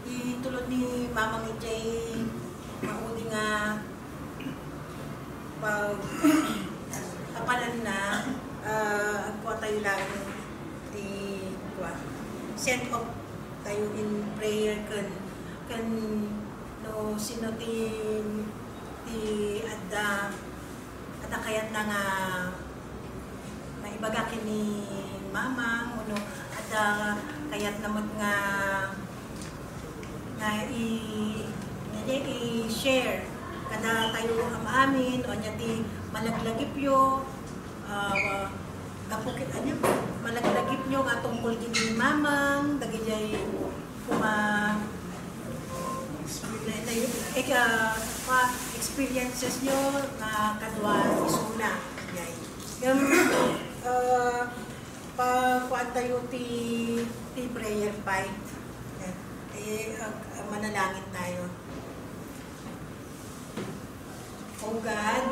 Itulod ni Mamang Ijay maudi nga pag kapalan na ako tayo lang set up tayo in prayer kan no sino ti adda kayat na nga maibaga kini Mamang uno adda kayat namot nga i-share kada tayo amin o niya ti malaglagip yo kapukit ano malaglagip nyo nga tungkol kini Mamang dagijay experiences nyo na kadwa isuna yung pagkuhan tayo ti prayer fight manalangin tayo. O God,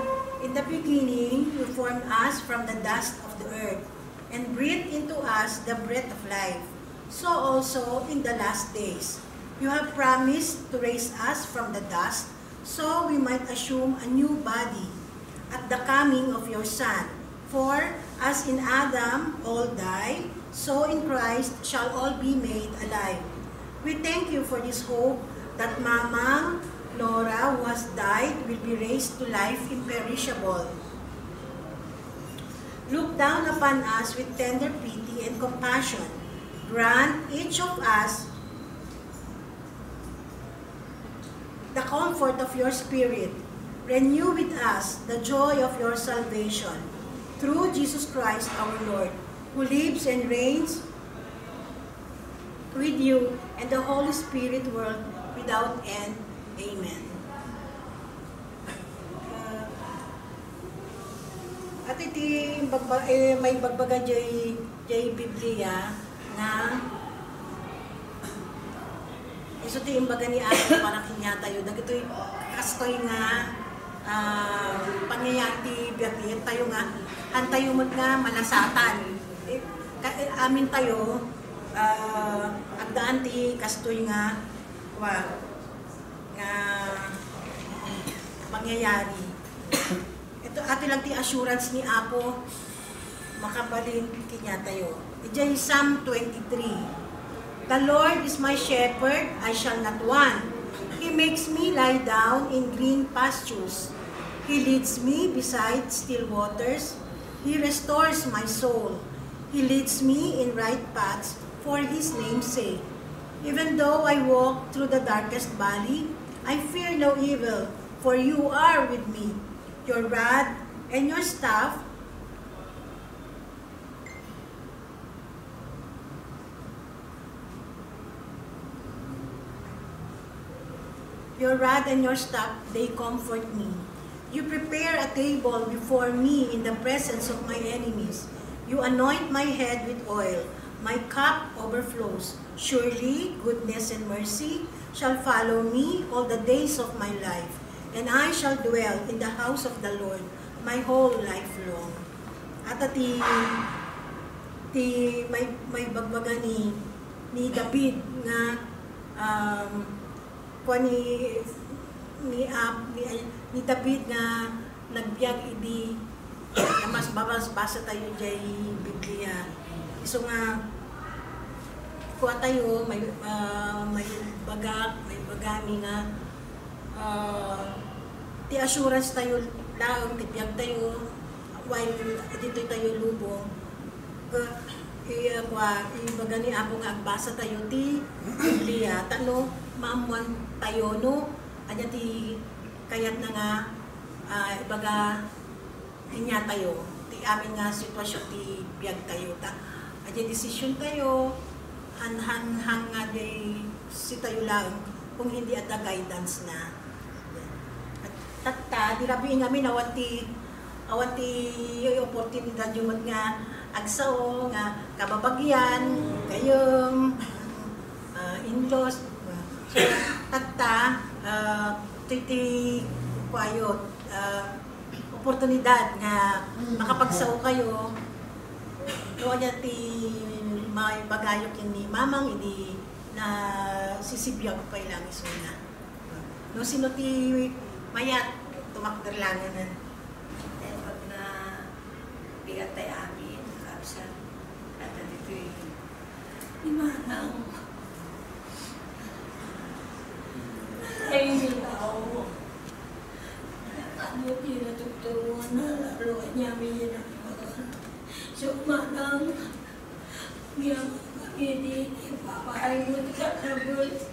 in the beginning, you formed us from the dust of the earth and breathed into us the breath of life. So also, in the last days, you have promised to raise us from the dust so we might assume a new body at the coming of your Son. For as in Adam all die, so in Christ shall all be made alive. We thank you for this hope that Mamang Nora, who has died, will be raised to life imperishable. Look down upon us with tender pity and compassion. Grant each of us the comfort of your Spirit. Renew with us the joy of your salvation. Through Jesus Christ our Lord, who lives and reigns with you and the Holy Spirit, world without end. Amen. At iti may bagbaga jay Biblia na iso ti imbaga ni Ato para kinya tayo dagitoy kastoy nga pangyayari biyakin tayo nga hantayo mo nga malasatan amin tayo agdaan ti kastoy nga nga pangyayari. Ito ato lang ti assurance ni Apo makabalin kinya tayo. Ijay Psalm 23. The Lord is my shepherd, I shall not want. He makes me lie down in green pastures. He leads me beside still waters. He restores my soul. He leads me in right paths for His name's sake. Even though I walk through the darkest valley, I fear no evil, for you are with me. Your rod and your staff they comfort me. You prepare a table before me in the presence of my enemies. You anoint my head with oil. My cup overflows. Surely goodness and mercy shall follow me all the days of my life, and I shall dwell in the house of the Lord my whole life long. At may bagbaga ni David nga ni David nga nagbiag idi mas basa tayo jay Biblia. So nga kuha tayo may bagami nga ti assurance tayo laong ti biag tayo while dito tayo lubong ibaga ni Apo nga agbasa tayo ti Biblia tano maamuan tayo no anya ti kayat na nga ibaga inya tayo ti amin nga sitwasyon ti biag tayo ta anya desisyon tayo hang nga day si tayo lang kung hindi at guidance na at tatta dirabi ngamin awan ti oportunidad yung nga agsao nga kababagyan kayong in-laws so tatta titi kwayot oportunidad nga makapagsao kayo no anya ti may bagayok ni Mamang hindi na sisibiyag pa ilang isuna. No, sino ti mayat, tumakderlangan na. Dahil pag na bigat tayo amin, kapsan, at dito yung manang ay nila ano tinatutulungan na lalo niya may ginagawa. So manang kami din ipapaayot ka na bus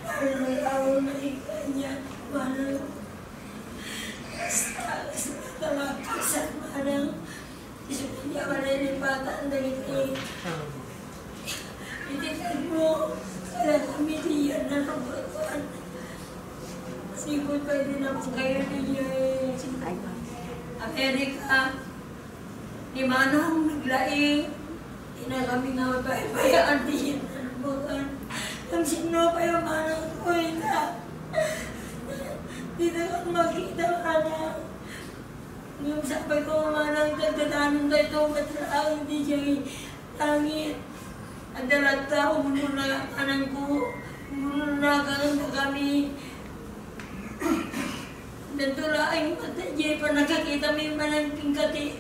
dahil may araw na ikanya manang talakasan manang isukunya malilipatan na iti ititan mo kaya kami diyan na nabutuan sipot pwede na po kayo ninyo Amerika ni manang naglaing ina kami nga bayaan diyan na nabutuan ang sino pa yung manang ko dito kang makita manang yung sabi ko manang dagdadanan tayo itong matraang hindi siya langit ang dalata umununa anang ko umununa kami Dantula ay matadya pa nakakita may manang pingkati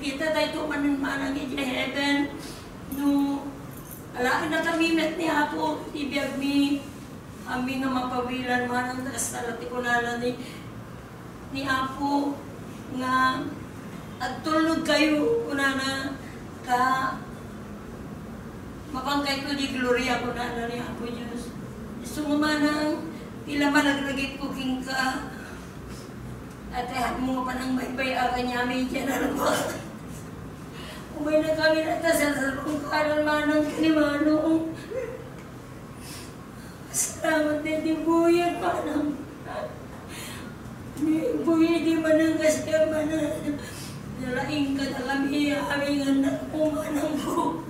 kita tayo ito manang iti heaven no alain na kami met ni Apo ibiyag mi kami nga mapawilan manang tasarati ko na ni Apo nga at tulog kayo una na ka mapangkay ko di gloria ko na ni Apo Diyos sumamanang tila malaglagit ko king ka at mo pa nang baybay akan niya may dyan na naman umay na kami natasal sa lungkaran manang kanimanong salamat na di buyat manang buyat di manang kasya manang nalaing ka na kami aming anak mo manang ko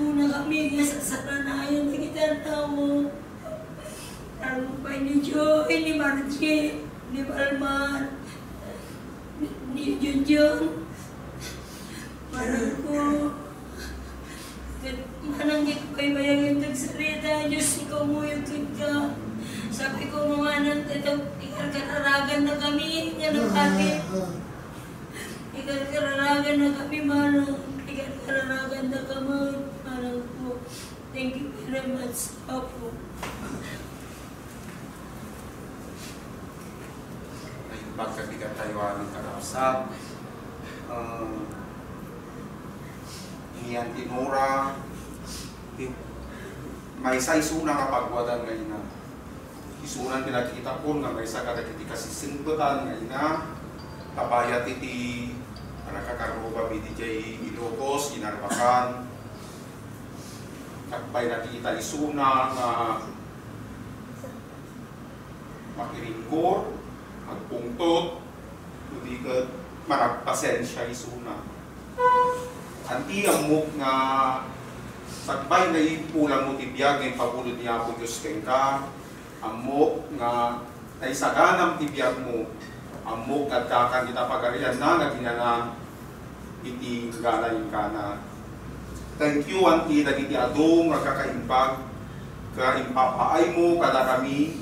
muna kami sa saranayan na kita na mo talumpay ni Joy, ni Margie ni Balmar ni Junjun manang ko manang baybayangin tagsalita Diyos ikaw mo yung ka sabi ko mga nang ikararagan na kami nga ng kapit ikararagan na kami manang ikararagan na kami manang ko thank you very much Apo pagkabigat tayo ang karausap. Iyan tinura. May isa isuna nga pagwadan ngayon na. Isunan pinakita po nga may isa kadakiti kasi simputan ngayon na. Tabayat iti nakakaroba biti jay Ilocos, Inarbakan. Takbay nakikita isuna nga makiringkor. Magpungtot, hindi ka maragpasensya isuna. Anti amok nga sagbay na ipulang mo tibiyag ng pabulod niya po Diyos keng ka, amok nga naisaganam tibiyag mo, amok at kakan kita pagarian na naginana iti gana yung kana. Thank you, Auntie, nagiti adong nagkakaimbag ka impapaay mo kada kami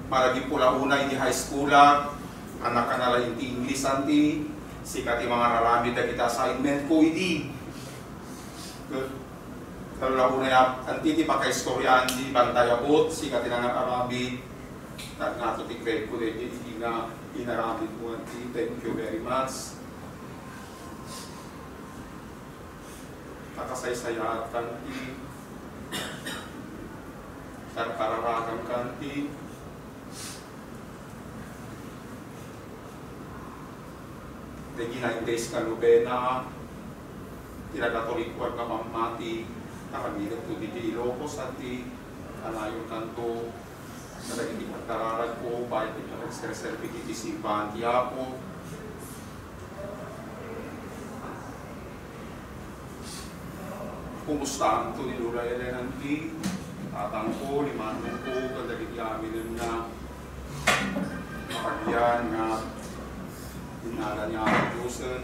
malagi pula una hindi high school anak ka na lang hindi English anti sikat yung mga rarami na kita assignment ko hindi kalau lang una anti di pakai istorya anti bantay abot sikat yung mga Arabi at nga ito grade ko rin hindi nga inarabit mo anti thank you very much nakasay-sayat kanti kararagang kanti Lagi 9 days ka nobena, tinagatulikwan ka mamati, nakamilag to di Ilocos at di kanayon kanto, nalagiti pagkararag ko, bayad ito nag-serserpikiti simbahan Tiapo. Kumusta ang ito ni Lula Elenanti, tatang ko, limanong ko, kadagiti amin na kapagyan nga, dinala niya ang Diyosan,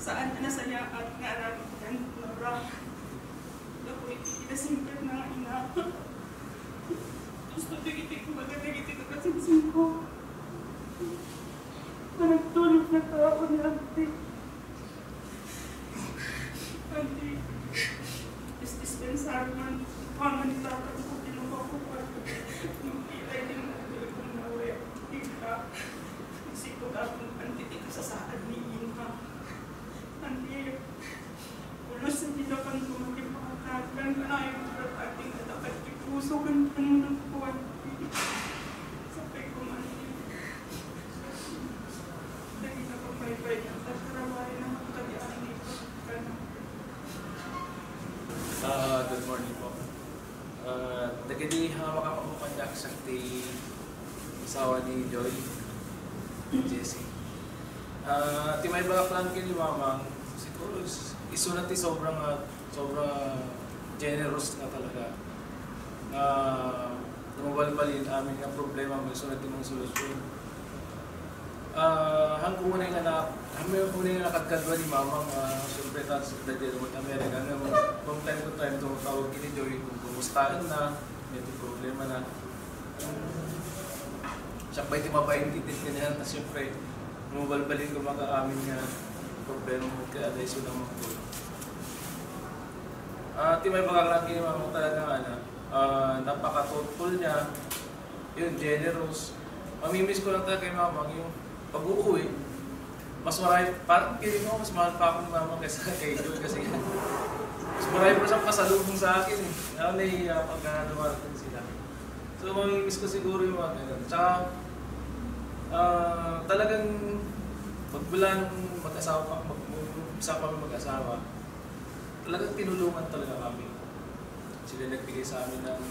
Saan na saya at ngaragan nora. Ako itinasingkat na ina. Gusto tigitik ko magagagitik ko kasi singko. Nagtulog na tao ni Auntie. Auntie, dispensar man. Paman nila ka ko tinuha ko pa. Nung ilay din mo kung nawe. Ika. Siko ka kung Auntie dito sa saan ni Inha. Auntie, ulos na nilakan ko magipakatagan ka na yung ating katapat ipuso kan ng po, Auntie. Sakay ko, Auntie. Dahil napapaypay ang tatrabahin na magkadiaan dito. Good morning po. Nagadi hawak ako kandak sa asawa ni Joy, Jessie. Timay ba plan kini mamang siguro isunat ti sobrang generous na talaga. Tumubalbalin amin nga problema mo isunat timong solusyon. Hanggang muna yung anak, hanggang muna yung nakagkadwa ni mamang siyempre taas sa Daddy Remote America nga from time to time tumutawag kini Joy kung kumustaan na, may problema na. Siya ba'y timapaintitin ka niya na siyempre tumubalbalin ko maka-amin nga problema mo kaya dahil siya naman po. Timay pagkakalaki ni mamang talaga napaka-thoughtful niya, yung generous. Mamimiss ko lang talaga kay mamang yung pag-uuwi, mas marami, parang kiling mo, mas mahal pa ako ni mama kaysa kay Joy kasi mas marami pa siyang pasalubong sa akin eh. Ako nahihiya pagka dumarating sila. So mamimiss ko siguro yung mga ganun. Tsaka talagang pagmula nung mag-asawa talagang tinulungan talaga kami. Sila nagbigay sa amin ng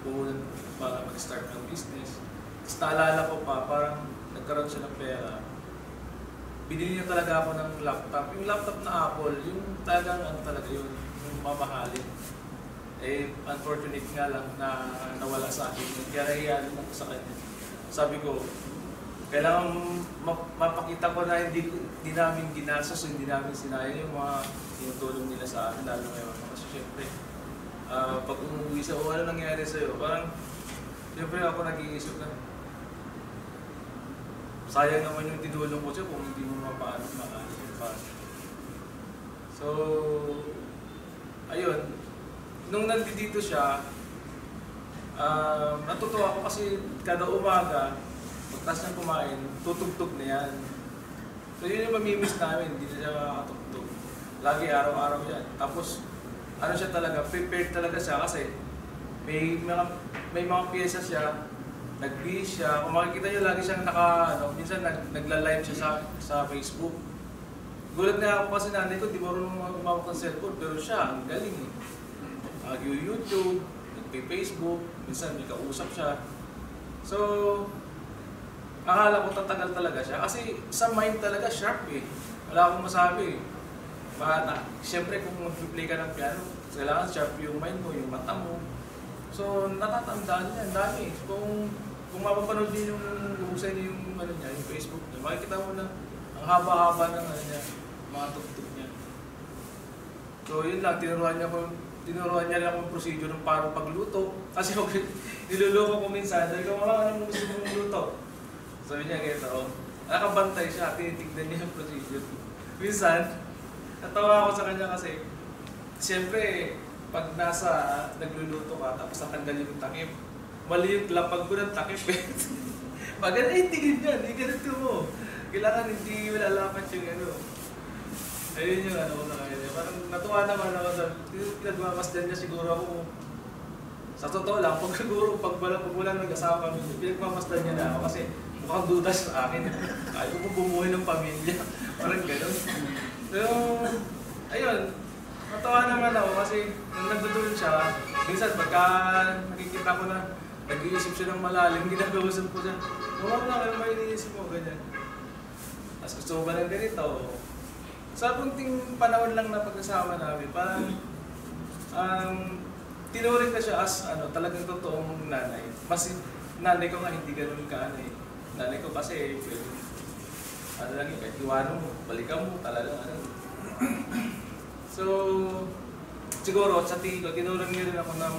puhunan para mag-start ng business. Tapos naalala ko pa, parang nagkaroon siya ng pera. Binili niya talaga ako ng laptop. Yung laptop na Apple, yung talagang talaga yun, yung mamahalin. Eh, unfortunate nga lang na nawala sa akin. Kaya nahihiyan ako sa kanya. Sabi ko, kailangan mapakita ko na hindi namin ginastos, hindi namin sinayang yung mga tinutulong nila sa akin, lalo ngayon. Kasi syempre, pag umuwi sa ano nangyari sa'yo, parang Siyempre ako nag-iisip na, sayang naman yung tinulong ko siya kung hindi mo mapaano. So, ayun, nung nandito siya, natutuwa ako kasi kada umaga, pagtas niya kumain, tutugtog na yan. So yun yung mamimiss namin, hindi na siya makakatugtog. Lagi araw-araw yan. Tapos, ano siya talaga, prepared talaga siya kasi may mga pyesa siya, nag-bihis siya. Kung makikita nyo, lagi siyang minsan nagla-live siya sa Facebook. Gulat na ako kasi nanay ko, di marunong umawak ng cellphone, pero siya, ang galing eh. YouTube, nagpe-Facebook, minsan may kausap siya. So, akala ko tatagal talaga siya kasi sa mind talaga sharp eh. Wala akong masabi eh. Siyempre kung mag-play ka ng piano, kailangan sharp yung mind mo, yung mata mo. So, natatandaan niya, ang dami. Kung mapapanood niyo yung usay niyo yung Facebook niya, makikita mo na ang haba-haba ng mga tugtog niya. So, yun lang, tinuruan niya lang akong procedure ng parang pagluto. Kasi niluloko ko minsan, dahil kung anong gusto mong luto. Sabi niya ganito, nakabantay siya, tinitignan niya yung procedure. Minsan, natawa ako sa kanya kasi, siyempre, pag nagluluto ka, tapos natanggalin yung takip, mali yung lapag ko ng takip eh. Pag tingin niya, hindi ganito mo. Kailangan hindi malalapat yung Ayun yung sa kanya. Parang natuwa naman ako sa pinagmamasdan niya siguro ako. Sa totoo lang, pag walang nag-asawa kami, pinagmamasdan niya na ako kasi mukhang duda sa akin. Kaya ko po bumuhay ng pamilya. Parang gano'n. Pero, ayun, natuwa naman ako kasi nung nagdudulun siya, minsan pagka nakikita ko na nag-iisip siya ng malalim, ginagawasan ko siya. Huwag na kayo may iniisip mo, ganyan. Tapos gusto mo ba ng ganito? Sa kunting panahon lang na pagkasama namin, parang tinuring ka siya as talagang totoong nanay. Mas nanay ko nga hindi ganun ka Nanay ko kasi lang kahit iwanan mo, balikan mo, talagang So, siguro sa tingin ko, tinuring niya rin ako ng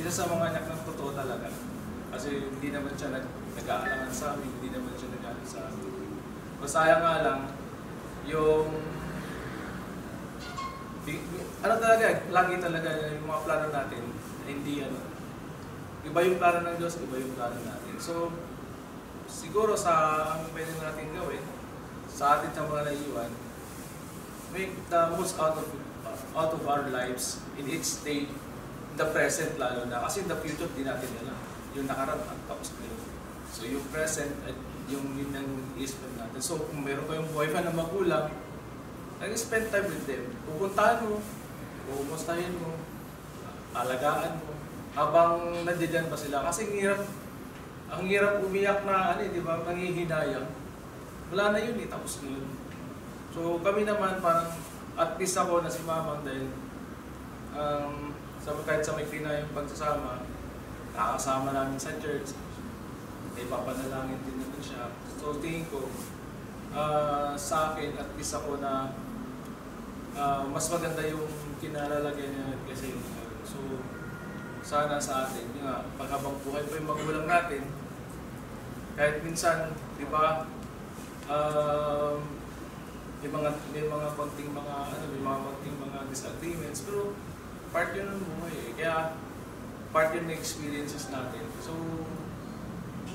isa sa mga anak ng totoo talaga. Kasi hindi naman siya nag-aalangan sa amin, hindi naman siya nag-aalangan sa amin. Masaya nga lang, yung talaga, lagi talaga yung mga plano natin, hindi iba yung plano ng Diyos, iba yung plano natin. So, siguro ang pwede natin gawin, sa atin sa mga naiiwan, make the most out of our lives in each stage, the present lalo na. Kasi the future, di natin alam. Yung nakaraan, tapos ngayon. So, yung present, yun ang i-spend natin. So, kung meron kayong boyfriend na magulang, nag-spend time with them. Pupuntahan mo, pupumustahin mo, alagaan mo, habang nandiyan pa sila. Kasi ang hirap umiyak na, di ba, nangihinayang. Wala na yun tapos na yun. So, kami naman parang, at least ako na si Mamang dahil, kahit sa may yung pagsasama, nakakasama namin sa church, may papanalangin din naman siya. So, tingin ko, sa akin, at least ako na mas maganda yung kinalalagyan niya kasi so sana sa atin yung paghabang buhay pa yung magulang natin kahit minsan di ba may mga konting mga disagreements pero part yun ng buhay kaya part yun ng experiences natin so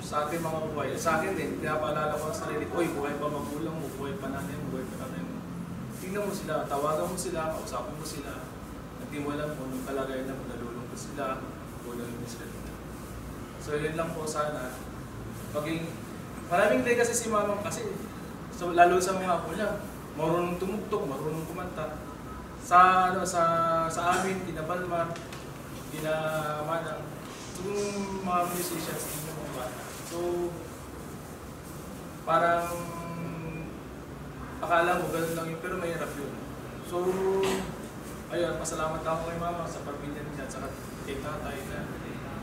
sa ating mga buhay sa akin din pinapaalala ko sa sarili buhay pa magulang mo buhay pa nanay mo buhay pa nanay mo tingnan mo sila, tawagan mo sila, kausapin mo sila. At di mo alam kung anong kalagayan na kung nalulungkot sila, kung nalulungkot sila. So yun lang po sana. Maraming day kasi si Mamang kasi, so, lalo sa mga apo niya, marunong tumugtog, marunong kumanta. Sa amin, kina Balmar, kina Manang, yung mga musicians, yung mga bata. So, parang akala mo ganun lang yun, pero mahirap yun. So, ayun, pasalamat ako kay Mama sa pamilya niya at saka kay tatay na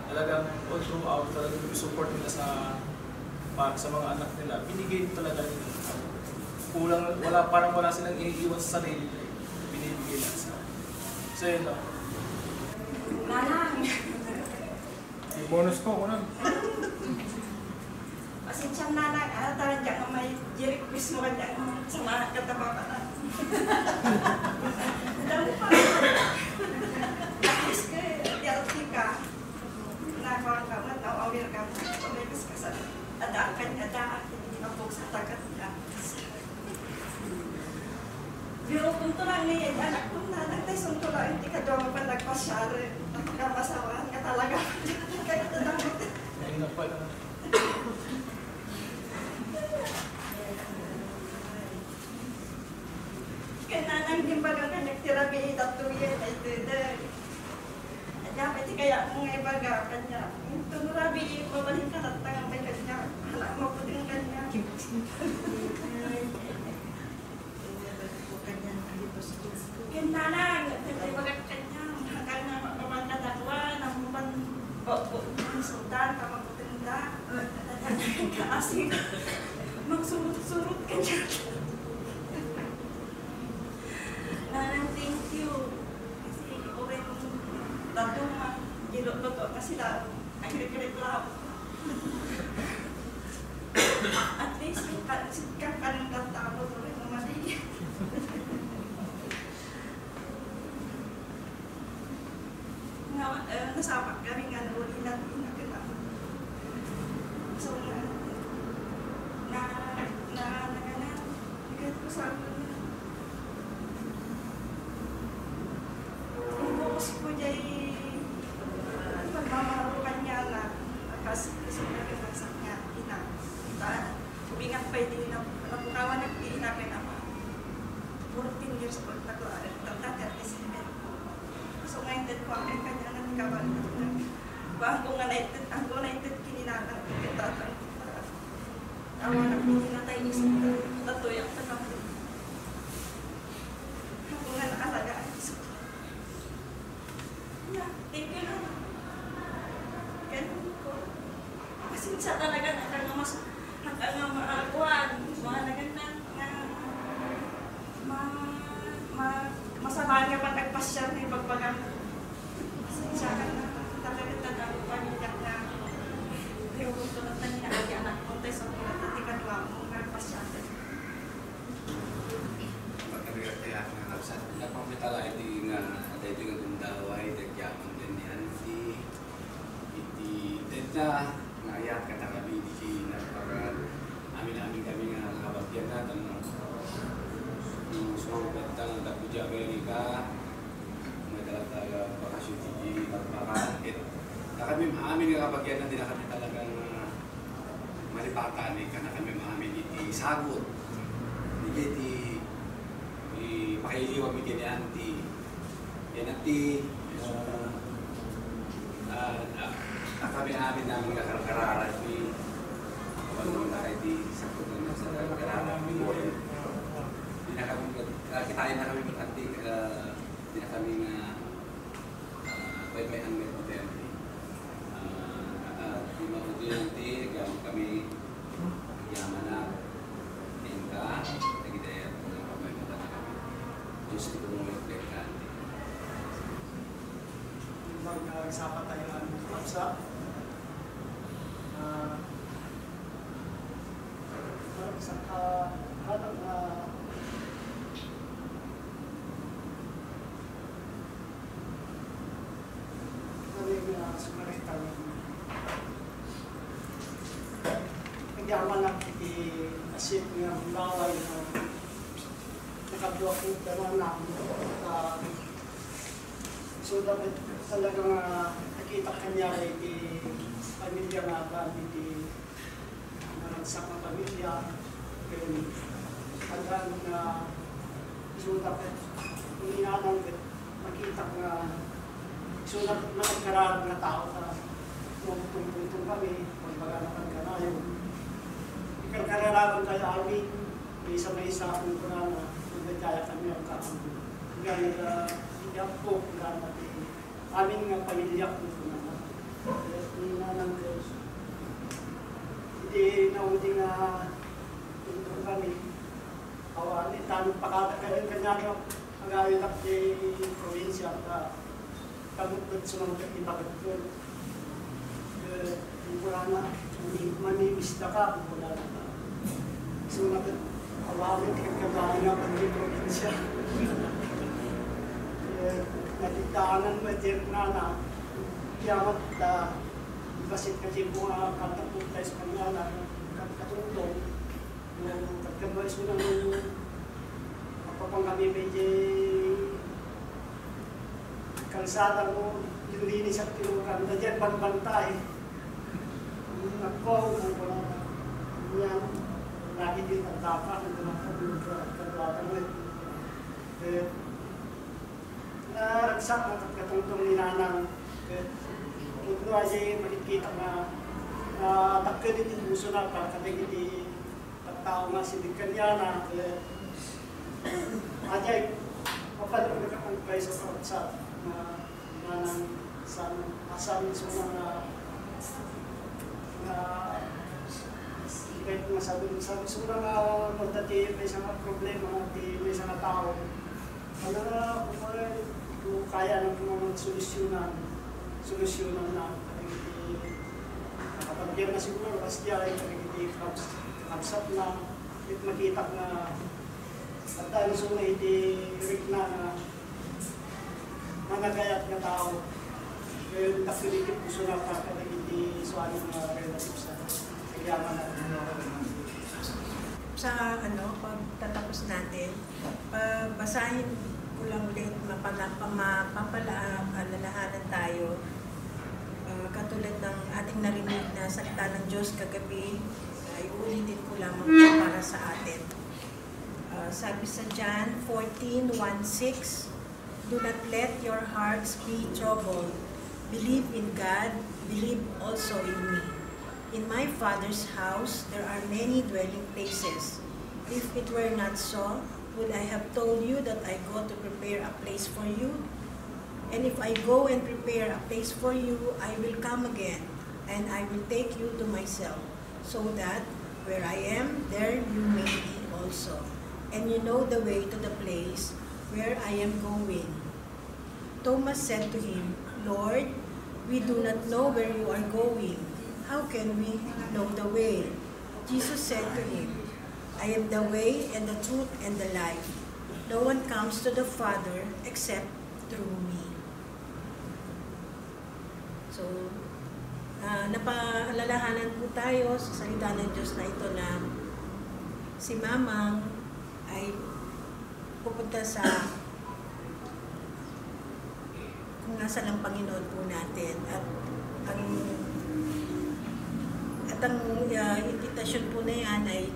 talagang all throughout talagang yung support nila sa mga anak nila. Binigay talaga nila. Parang wala silang iniiwan sa sarili nila. Binibigay lang sa So, yun lang. Nanang! Bonus ko, ako na. Pasensya na lang, taran dyan nga may jirikpis mo ka dyan, samahan ka taba ka na. Dami pa. Tapos ka, dialti ka. Nakuha ka, nawawir ka, pumipis ka sa adaan, hindi mapog sa tagat ka. Pero kung ito lang niya, anak kong nanak, tayo sunto lang, hindi ka daw pa nagpasyari. Nagkamasawahan ka talaga. Kaya tatanggit. Ayun na pala. Kananang din baga ka nagtirabi itatuyan ay tuday. Dapat kaya kung ngay baga kanya. Ito narabi ipabalhin ka at tangang may kanya. Hala mo po din kanya. Kananang nagtirabi baga kanya. Hanggang na mapapagkatawa ng mupan ng sultan ka magputinda. Tatanggang ka asig. Magsurut-surut kanya. Nanang, thank you. Kasi okay mong tatong gilot-lot kasi lang ang reklamo. At least kang kanang katapos rin naman eh. Nasapak kami nga uli natin na kailangan. So, nagkat ko sa akin. Focus ko dyan pagmamaharukan niya na kasi nagkasak niya ina. Kubingat pa din na napukawan nagpiinapin ako. 14 years old na ko. So ngayon din ko ang kanya na nagkawan. Ang ko nainted kininanang kitatang kita. Awan na pininatay niya sa tatuyak na kami. Ako nga nakalagaan. Thank you na. Ganun ko. Pasensya talaga hanggang maakuan. Mga naganan na masama nga pa nagpasyal na ipagbagang. Pasensya ka na. Talaga talaga pamilya na. Yung tulatan niya ay anak ko tayo sa mga tatikadwa mo nagpasyal. Kaya sa pangmitala iti nga ada iti nga gundaway dagyaman din ni Anti iti deta ngayat kata kami di nagparan amin kami nga kabagyan natin yung small bentang ang Dapuja Amerika madala tayo bakasyon di magparan kami amin nga kabagyan natin na kami talagang malipatan ka na kami maamin iti sagot iti pakiliwag mi kini Anti. Yan Anti, kami amin namin kakararat ni kawan na kayo di sakot na sa kakararat ni Boy. Kitain na kami mit Anti, di na kami nga may unmet mo din. Di mauti Anti, gamang kami yaman na tingka, nagidayat ko ng kamay mo na kami. Diyos ko mo yung pagkaan. Mag-sapa tayo ng kapsa. Sa hatang sumaritang nagyaman lang asip nga baway na nakadwa ko pero namin so dapat talagang nakita kanya iti pamilya nga kami iti sa mga pamilya kaya tandaan na so dapat kung inanang makita nga so nagkaraan na tao sa tungtong kami pagbaga naman ka na yung ikarararan tayo amin may isa akong kurana nagkaya kami ang kakambo kaya iyak po kurana amin nga pamilya ko kurana ninanang Diyos hindi naunti nga tungtong kami awali tanong pakata kanyang kanyang ang gawin at probinsya at kamukot sa mga ibagod ko. wala na, manimista ka, wala na. So, awamit kagkabahan na pag-probinsya. Natitaanan mo, na yamat na basit kasi po nga katapunta sa kanila na katulong. Pagkabais mo lang kapag kami medyo kalsada mo, yung linis at tinuran na dyan, bantay. Nagko, wala na. Yan, lagi din ang dapat, ang kadwatan mo. Ragsak na katulong ni Nanang. Kung ay makikita na takkan din puso na pagkating hindi tao nga sinigkanya na ajay kapag nagkakampay sa pagkaksa na asam so na kahit masabi so na magdati may isang problema may isang tao ano na kung kaya ng mga solusyonan na kapag diyan na siguro kasi diyan ay hindi kapsat na makita na at dahil so na hindi na managayat na tao kaya takiligit puso na kapag hindi suwali na relative sa kagyaman sa pagtatapos natin, basahin ko lang ulit, mapapalalahanan tayo katulad ng ating narinig na salita ng Diyos kagabi, iulitin ko lamang para sa atin. Sabi sa John 14:1-6, do not let your hearts be troubled. Believe in God, believe also in me. In my Father's house there are many dwelling places. If it were not so, would I have told you that I go to prepare a place for you? And if I go and prepare a place for you, I will come again, and I will take you to myself, so that where I am, there you may be also. And you know the way to the place where I am going. Thomas said to him, Lord, we do not know where you are going. How can we know the way? Jesus said to him, I am the way and the truth and the life. No one comes to the Father except through me. So, napaalalahanan po tayo sa salita ng Diyos na ito na si Mamang ay pupunta sa kung nasa lang Panginoon po natin at ang invitation po na yan ay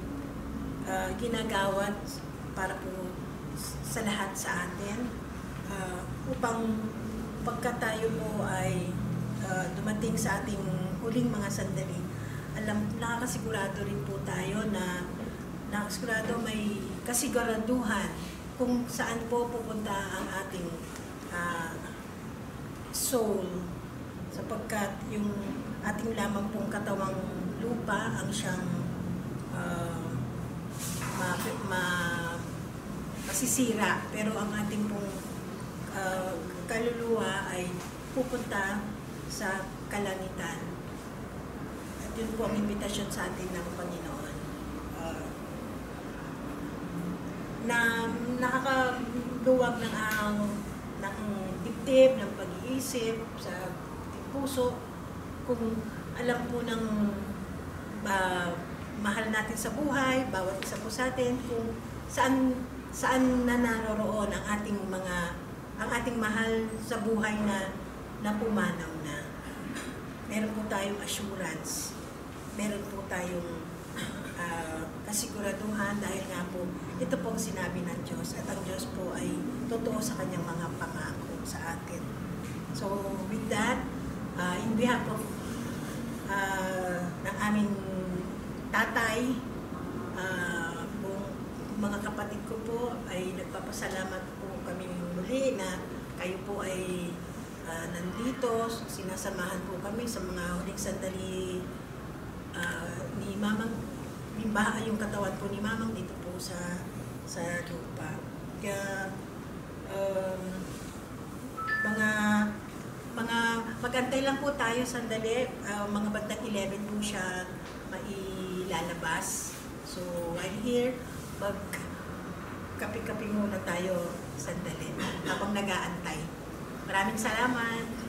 ginagawad para po sa lahat sa atin upang pagka tayo po ay dumating sa ating huling mga sandali, nakakasigurado rin po tayo na nakasigurado may kasiguraduhan kung saan po pupunta ang ating soul, sapagkat yung ating lamang pong katawang lupa ang siyang masisira, pero ang ating pong kaluluwa ay pupunta sa kalangitan. At yun po ang invitasyon sa atin ng Panginoon. Na nakakaluwag ng dibdib, ng pag-iisip, sa puso, kung alam po ng mahal natin sa buhay, bawat isa po sa atin, kung saan na naroroon ang ating mahal sa buhay na pumanaw na. Meron po tayong assurance, meron po tayong kasiguraduhan dahil nga po ito pong sinabi ng Diyos at ang Diyos po ay totoo sa kanyang mga pangako sa atin. So with that, in behalf of ng aming tatay, mga kapatid ko po ay nagpapasalamat po kami muli na kayo po ay nandito, sinasamahan po kami sa mga huling sandali ni Mamang, yung katawan po ni Mamang dito po sa lupa. Kaya mga magantay lang po tayo sandali. Mga bandang 11 po siya mailalabas. So, while here, kape-kape muna tayo sandali habang nag-aantay. Maraming salamat.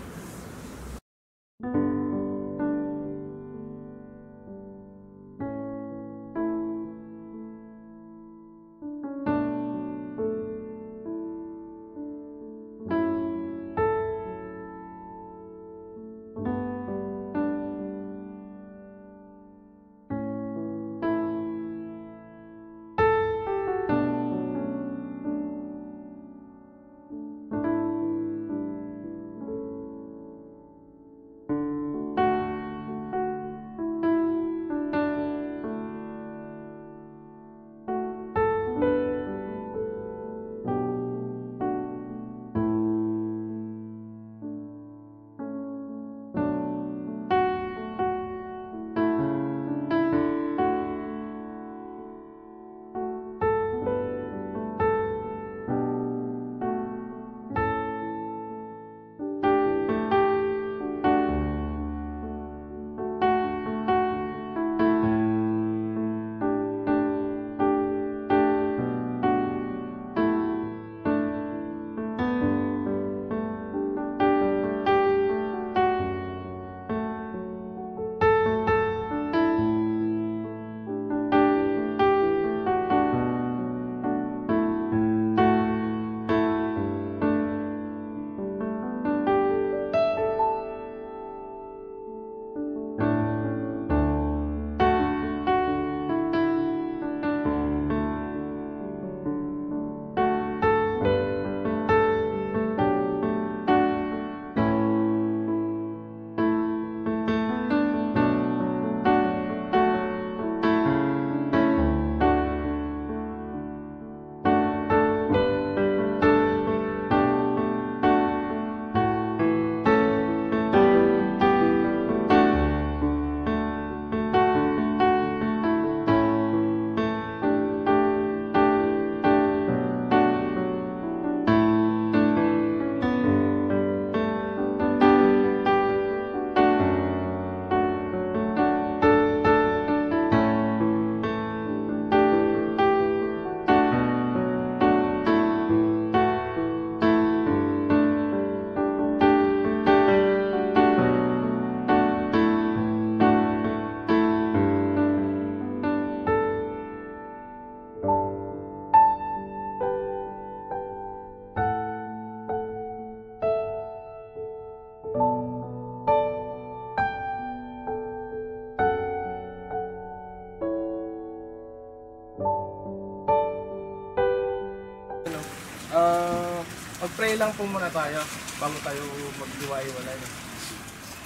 Mag-pray lang po muna tayo bago tayo magdiwa-iwalay.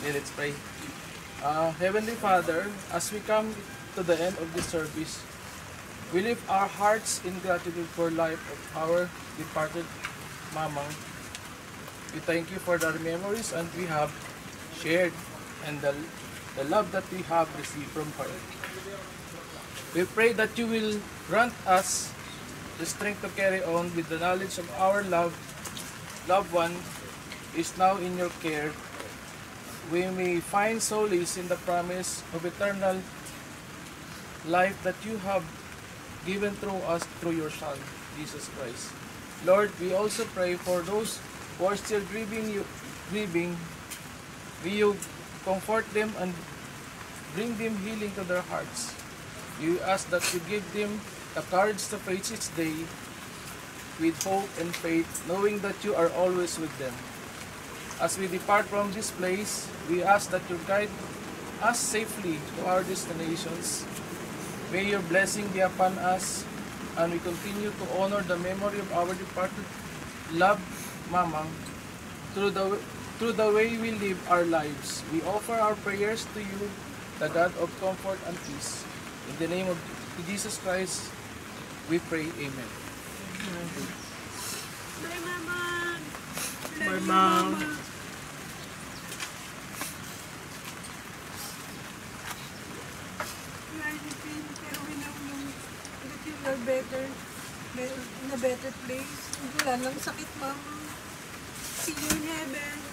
Let's pray. Heavenly Father, as we come to the end of this service, we lift our hearts in gratitude for life of our departed Mamang. We thank you for the memories and we have shared and the love that we have received from her. We pray that you will grant us the strength to carry on with the knowledge of our loved one is now in your care. We may find solace in the promise of eternal life that you have given through us through your Son, Jesus Christ. Lord, we also pray for those who are still grieving. May you comfort them and bring them healing to their hearts. We ask that you give them the courage to face each day with hope and faith, knowing that you are always with them. As we depart from this place, we ask that you guide us safely to our destinations. May your blessing be upon us, and we continue to honor the memory of our departed loved Mamang through the way we live our lives. We offer our prayers to you, the God of comfort and peace. In the name of Jesus Christ, we pray. Amen. Bye, Mama. Bye, Mom. Pero we know that you are better. In a better place. Wala lang sakit, Mama. See you in heaven.